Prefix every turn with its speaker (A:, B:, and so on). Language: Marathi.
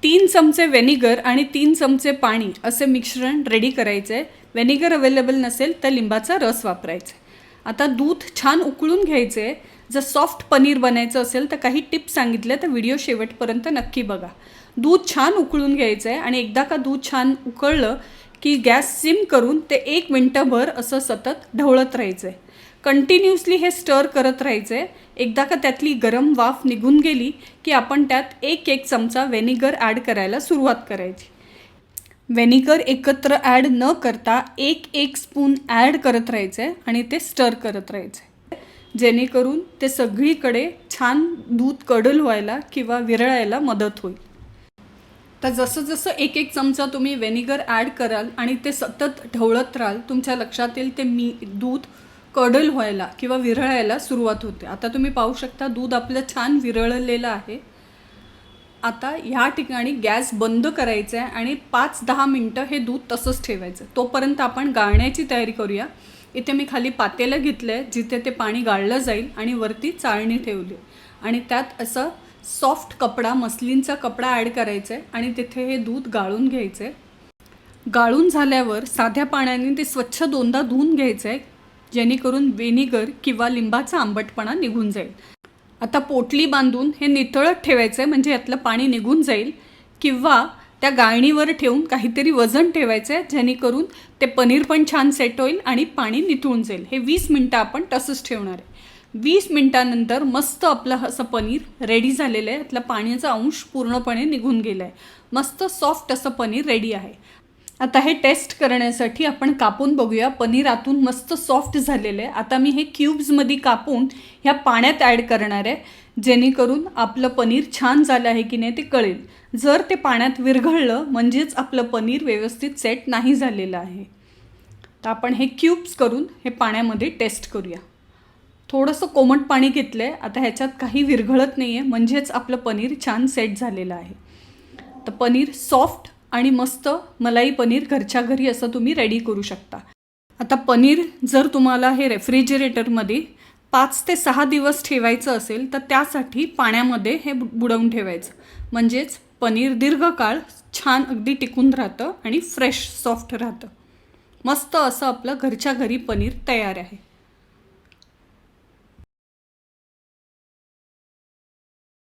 A: 3 चमचे व्हेनिगर आणि 3 चमचे पाणी असे मिश्रण रेडी करायचं आहे। व्हेनिगर अवेलेबल नसेल तर लिंबाचा रस वापरायचा। आता दूध छान उकळून घ्यायचे आहे। जर सॉफ्ट पनीर बनायचं असेल तर काही टिप्स सांगितले तर व्हिडिओ शेवटपर्यंत नक्की बघा। दूध छान उकळून घ्यायचं आहे आणि एकदा का दूध छान उकळलं की गॅस सिम करून ते 1 मिनिटभर असं सतत ढवळत राहायचं आहे। कंटिन्यूअसली हे स्टर करत राहायचं आहे। एकदा का त्यातली गरम वाफ निघून गेली की आपण त्यात एक चमचा व्हेनिगर ॲड करायला सुरुवात करायची। व्हेनिगर एकत्र ॲड न करता एक स्पून ॲड करत राहायचं आहे आणि ते स्टर करत राहायचं आहे, जेणेकरून ते सगळीकडे छान दूध कडल व्हायला किंवा विरळायला मदत होईल। तर जसं जसं एक चमचा तुम्ही व्हेनिगर ॲड कराल आणि ते सतत ढवळत राहाल, तुमच्या लक्षात येईल ते दूध कडल व्हायला किंवा विरळायला सुरुवात होते। आता तुम्ही पाहू शकता दूध आपलं छान विरळलेलं आहे। आता ह्या ठिकाणी गॅस बंद करायचा आहे आणि 5-10 मिनटं हे दूध तसंच ठेवायचं। तोपर्यंत आपण गाळण्याची तयारी करूया। इथे मी खाली पातेलं घेतलं आहे जिथे ते पाणी गाळलं जाईल आणि वरती चाळणी ठेवली आणि त्यात असं सॉफ्ट कपडा, मस्लिनचा कपडा ॲड करायचा आहे आणि तिथे हे दूध गाळून घ्यायचं आहे। गाळून झाल्यावर साध्या पाण्याने ते स्वच्छ 2दा धुवून घ्यायचं आहे, जेणेकरून व्हेनिगर किंवा लिंबाचा आंबटपणा निघून जाईल। आता पोटली बांधून हे नितळत ठेवायचं आहे, म्हणजे यातलं पाणी निघून जाईल, किंवा त्या गाळणीवर ठेवून काहीतरी वजन ठेवायचं आहे, जेणेकरून ते पनीर पण छान सेट होईल आणि पाणी निथळून जाईल। हे 20 मिनटं आपण तसंच ठेवणार आहे। 20 मिनटानंतर मस्त आपलं असं पनीर रेडी झालेलं आहे। यातला पाण्याचा अंश पूर्णपणे निघून गेला आहे। मस्त सॉफ्ट असं पनीर रेडी आहे। आता हे टेस्ट करण्यासाठी आपण कापून बघूया। पनीर आतून मस्त सॉफ्ट झालेलं आहे। आता मी हे क्यूब्समध्ये कापून ह्या पाण्यात ॲड करणार आहे, जेणेकरून आपलं पनीर छान झालं आहे की नाही ते कळेल। जर ते पाण्यात विरघळलं म्हणजेच आपलं पनीर व्यवस्थित सेट नाही झालेलं आहे। तर आपण हे क्यूब्स करून हे पाण्यामध्ये टेस्ट करूया। थोडंसं कोमट पाणी घेतलं आहे। आता ह्याच्यात काही विरघळत नाही आहे, म्हणजेच आपलं पनीर छान सेट झालेलं आहे। तर पनीर सॉफ्ट आणि मस्त मलाई पनीर घरच्या घरी असं तुम्ही रेडी करू शकता। आता पनीर जर तुम्हाला हे रेफ्रिजरेटरमध्ये 5 ते 6 दिवस ठेवायचं असेल तर त्यासाठी पाण्यामध्ये हे बुडवून ठेवायचं, म्हणजेच पनीर दीर्घकाळ छान अगदी टिकून राहतं आणि फ्रेश सॉफ्ट राहतं। मस्त असं आपलं घरच्या घरी पनीर तयार आहे।